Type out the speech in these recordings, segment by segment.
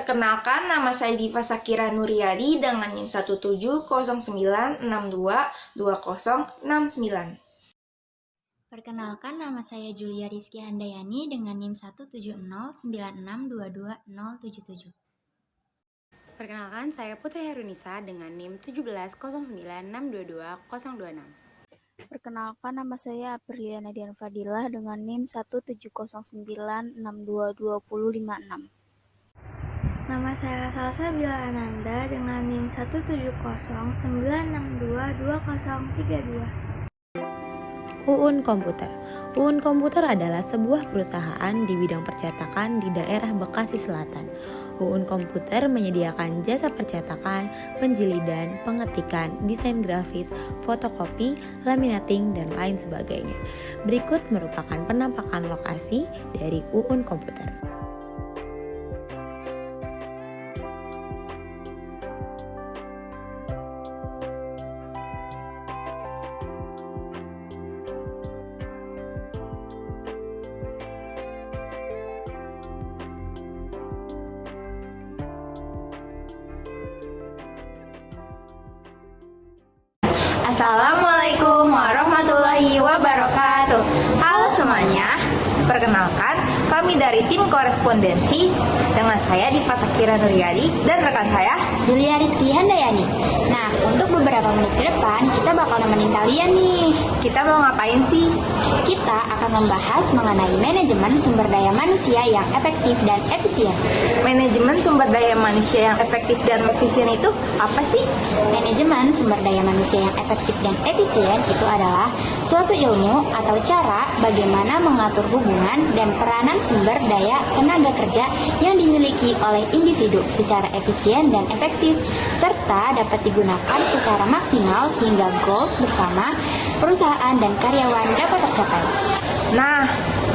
Perkenalkan, nama saya Diva Sakira Nuryadi dengan NIM 17096222069. Perkenalkan, nama saya Julia Rizky Handayani dengan NIM 17096622077. Perkenalkan, saya Putri Herunisa dengan NIM 17096222026. Perkenalkan, nama saya Apriliana Dian Fadilah dengan NIM 17096622056. Nama saya Salsa Bila Ananda dengan NIM 17096622032. UUN Komputer. UUN Komputer adalah sebuah perusahaan di bidang percetakan di daerah Bekasi Selatan. UUN Komputer menyediakan jasa percetakan, penjilidan, pengetikan, desain grafis, fotokopi, laminating, dan lain sebagainya. Berikut merupakan penampakan lokasi dari UUN Komputer. Assalamualaikum warahmatullahi wabarakatuh. Halo semuanya, perkenalkan kami dari tim korespondensi dengan saya Diva Sakira Nuryadi dan rekan saya Julia Rizky Handayani. Nah, untuk beberapa menit ke depan, kita bakal nemenin kalian nih. Kita mau ngapain sih? Kita akan membahas mengenai manajemen sumber daya manusia yang efektif dan efisien. Manajemen sumber daya manusia yang efektif dan efisien itu apa sih? Manajemen sumber daya manusia yang efektif dan efisien itu adalah suatu ilmu atau cara bagaimana mengatur hubungan dan peranan sumber daya tenaga kerja yang dimiliki oleh individu secara efisien dan efektif, serta dapat digunakan secara maksimal hingga goals bersama perusahaan dan karyawan dapat tercapai. Nah,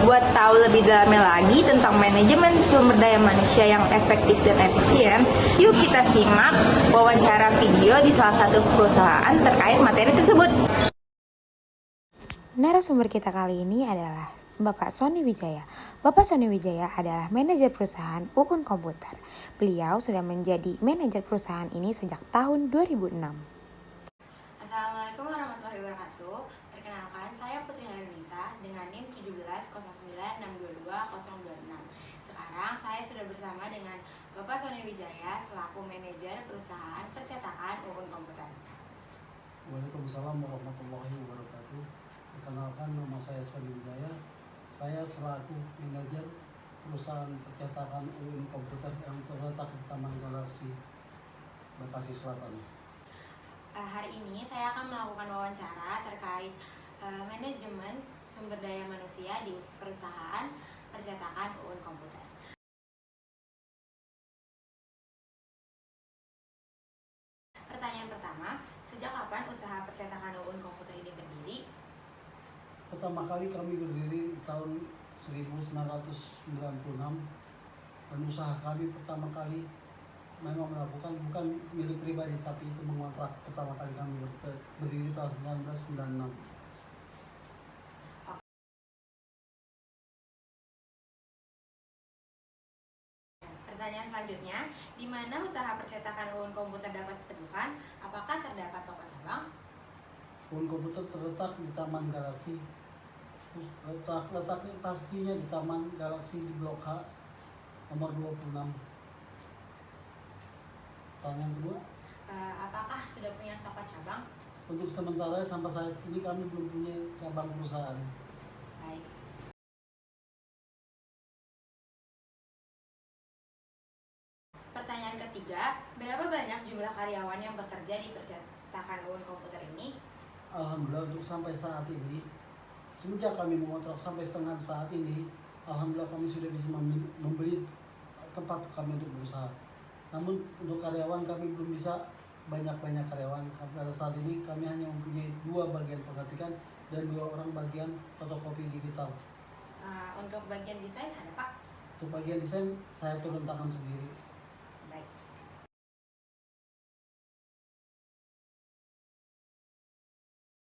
buat tahu lebih dalamnya lagi tentang manajemen sumber daya manusia yang efektif dan efisien, yuk kita simak wawancara video di salah satu perusahaan terkait materi tersebut. Narasumber kita kali ini adalah Bapak Sony Wijaya. Bapak Sony Wijaya adalah manajer perusahaan UUN Komputer. Beliau sudah menjadi manajer perusahaan ini sejak tahun 2006. Assalamualaikum warahmatullahi wabarakatuh. Perkenalkan, saya Putri Herunisa dengan NIM 17096222026. Sekarang saya sudah bersama dengan Bapak Sony Wijaya selaku manajer perusahaan percetakan UUN Komputer. Waalaikumsalam warahmatullahi wabarakatuh. Perkenalkan, nama saya Sony Wijaya. Saya selaku manajer perusahaan percetakan UUN Komputer yang terletak di Taman Galaksi, Bekasi Selatan. Hari ini saya akan melakukan wawancara terkait manajemen sumber daya manusia di perusahaan percetakan UUN Komputer. Pertanyaan pertama, sejak kapan usaha percetakan UUN Komputer ini berdiri? Pertama kali kami berdiri di tahun 1996 dan usaha kami pertama kali memang melakukan bukan milik pribadi tapi itu mengontrak. Pertama kali kami berdiri tahun 1996. Pertanyaan selanjutnya, di mana usaha percetakan UUN Komputer dapat ditemukan? Apakah terdapat toko cabang? UUN Komputer terletak di Taman Galaksi. Letaknya pastinya di Taman Galaksi di Blok H nomor 26. Pertanyaan kedua, Apakah sudah punya toko cabang? untuk sementara sampai saat ini kami belum punya cabang perusahaan. Baik. Pertanyaan ketiga, berapa banyak jumlah karyawan yang bekerja di percetakan UUN Komputer ini? Alhamdulillah untuk sampai saat ini, semenjak kami mengontrak sampai setengah saat ini, alhamdulillah kami sudah bisa membeli tempat kami untuk berusaha. Namun untuk karyawan kami belum bisa banyak-banyak karyawan. Pada saat ini kami hanya mempunyai 2 bagian pengetikan dan 2 orang bagian fotokopi digital. Untuk bagian desain ada Pak? Untuk bagian desain saya turun tangan sendiri. Baik.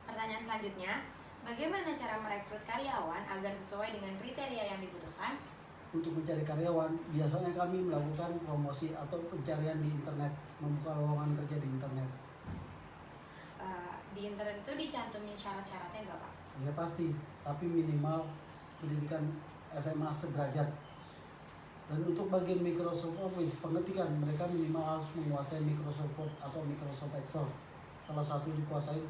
Pertanyaan selanjutnya, bagaimana cara merekrut karyawan agar sesuai dengan kriteria yang dibutuhkan? untuk mencari karyawan, biasanya kami melakukan promosi atau pencarian di internet, membuka lowongan kerja di internet. Di internet itu dicantumin syarat-syaratnya nggak Pak? Ya pasti, tapi minimal pendidikan SMA sederajat. Dan untuk bagian Microsoft Office, pengetikan mereka minimal harus menguasai Microsoft Word atau Microsoft Excel. Salah satu dikuasai.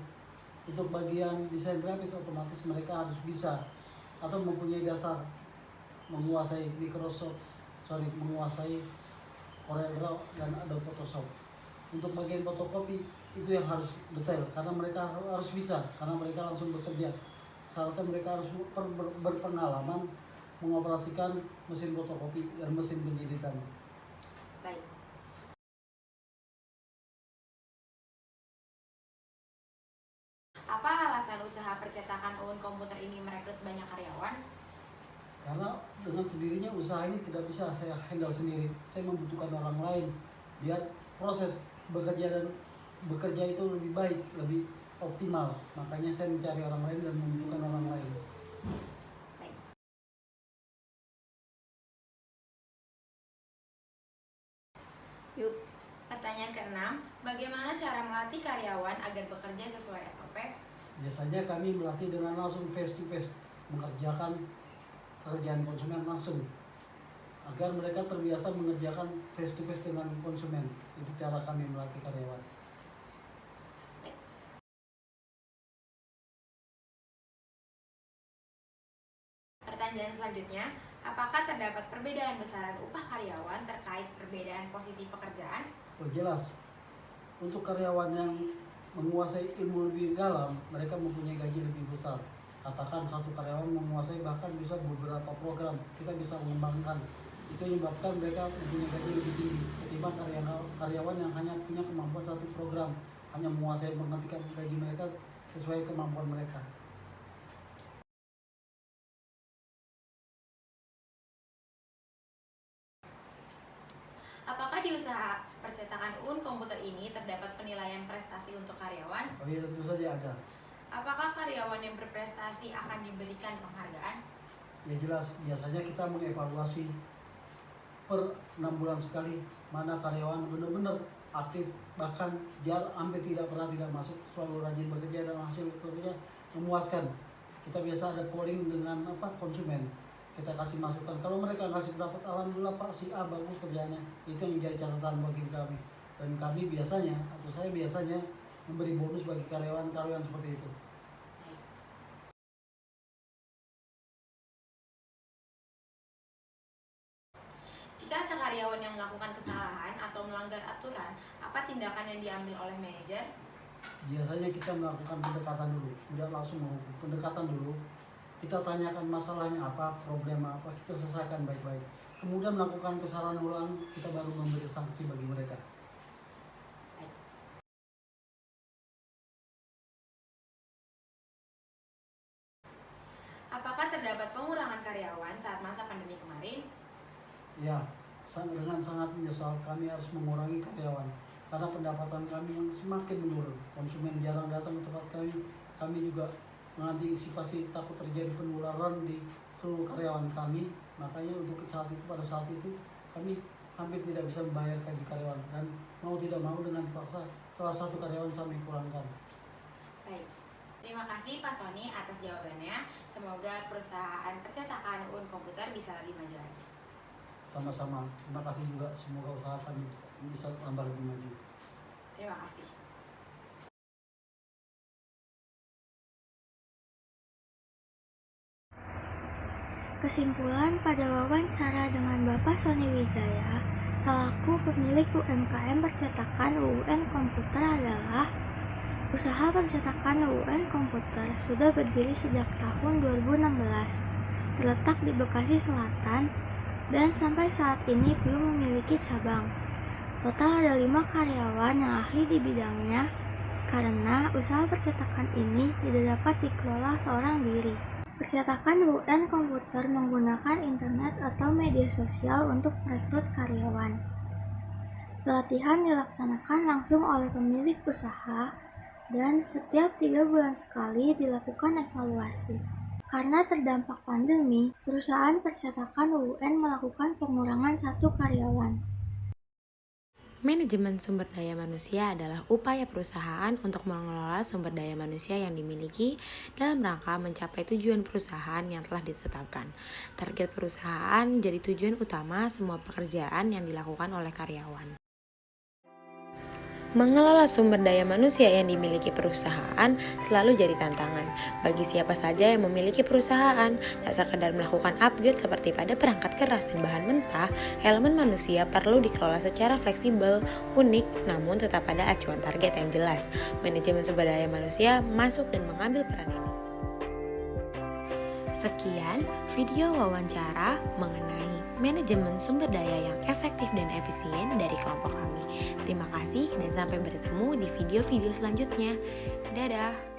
Untuk bagian desain grafis otomatis mereka harus bisa atau mempunyai dasar menguasai menguasai CorelDRAW dan Adobe Photoshop. Untuk bagian fotokopi itu yang harus detail karena mereka harus bisa, karena mereka langsung bekerja. Syaratnya mereka harus berpengalaman mengoperasikan mesin fotokopi dan mesin penjeditan. Baik. Apa alasan usaha percetakan UUN Komputer ini merekrut banyak karyawan? Karena dengan sendirinya usaha ini tidak bisa saya handle sendiri. Saya membutuhkan orang lain biar proses bekerja itu lebih baik, lebih optimal. Makanya saya mencari orang lain dan membutuhkan orang lain. Baik. Yuk, pertanyaan ke-6, bagaimana cara melatih karyawan agar bekerja sesuai SOP? Biasanya kami melatih dengan langsung face to face, mengerjakan pekerjaan konsumen langsung agar mereka terbiasa mengerjakan face to face dengan konsumen. Itu cara kami melatih karyawan. Pertanyaan selanjutnya, apakah terdapat perbedaan besaran upah karyawan terkait perbedaan posisi pekerjaan? Oh jelas, untuk karyawan yang menguasai ilmu lebih dalam, mereka mempunyai gaji lebih besar. Katakan satu karyawan menguasai bahkan bisa beberapa program, kita bisa mengembangkan. Itu menyebabkan mereka mempunyai gaji lebih tinggi ketimbang karyawan yang hanya punya kemampuan satu program, hanya menguasai mengetikkan gaji mereka sesuai kemampuan mereka. Apakah di usaha percetakan UUN Komputer ini terdapat penilaian prestasi untuk karyawan? Oh iya, tentu saja ada. Apakah karyawan yang berprestasi akan diberikan penghargaan? Ya jelas, biasanya kita mengevaluasi per 6 bulan sekali mana karyawan benar-benar aktif, bahkan hampir tidak pernah tidak masuk, selalu rajin bekerja dan hasil kerja memuaskan. Kita biasa ada polling dengan konsumen, kita kasih masukan. Kalau mereka kasih pendapat, alhamdulillah Pak si A bagus kerjanya, itu yang menjadi catatan bagi kami. Dan kami biasanya, atau saya biasanya memberi bonus bagi karyawan-karyawan seperti itu. Jika ada karyawan yang melakukan kesalahan atau melanggar aturan, apa tindakan yang diambil oleh manajer? Biasanya kita melakukan pendekatan dulu, tidak langsung menghukum. Pendekatan dulu, kita tanyakan masalahnya apa, problem apa, kita selesaikan baik-baik. Kemudian melakukan kesalahan ulang, kita baru memberi sanksi bagi mereka. Apakah terdapat pengurangan karyawan saat masa pandemi kemarin? Ya, dengan sangat menyesal kami harus mengurangi karyawan karena pendapatan kami yang semakin menurun. Konsumen jarang datang ke tempat kami juga mengantisipasi takut terjadi penularan di seluruh karyawan kami. Makanya pada saat itu kami hampir tidak bisa membayar gaji karyawan dan mau tidak mau dengan paksa salah satu karyawan kami kurangkan. Baik, terima kasih Pak Sony atas jawabannya. Semoga perusahaan percetakan UUN Komputer bisa lebih maju lagi. Sama-sama, terima kasih juga, semoga usaha kami bisa tambah lebih maju. Terima kasih. Kesimpulan pada wawancara dengan Bapak Sony Wijaya, selaku pemilik UMKM percetakan UUN Komputer adalah usaha percetakan UUN Komputer sudah berdiri sejak tahun 2016, terletak di Bekasi Selatan, dan sampai saat ini belum memiliki cabang. Total ada 5 karyawan yang ahli di bidangnya, karena usaha percetakan ini tidak dapat dikelola seorang diri. Percetakan UUN Komputer menggunakan internet atau media sosial untuk merekrut karyawan. Pelatihan dilaksanakan langsung oleh pemilik usaha dan setiap 3 bulan sekali dilakukan evaluasi. Karena terdampak pandemi, perusahaan percetakan UUN melakukan pengurangan 1 karyawan. Manajemen sumber daya manusia adalah upaya perusahaan untuk mengelola sumber daya manusia yang dimiliki dalam rangka mencapai tujuan perusahaan yang telah ditetapkan. Target perusahaan jadi tujuan utama semua pekerjaan yang dilakukan oleh karyawan. Mengelola sumber daya manusia yang dimiliki perusahaan selalu jadi tantangan bagi siapa saja yang memiliki perusahaan. Tak sekedar melakukan upgrade seperti pada perangkat keras dan bahan mentah, elemen manusia perlu dikelola secara fleksibel, unik, namun tetap ada acuan target yang jelas. Manajemen sumber daya manusia masuk dan mengambil peran ini. Sekian video wawancara mengenai manajemen sumber daya yang efektif dan efisien dari kelompok kami. Terima kasih dan sampai bertemu di video-video selanjutnya. Dadah!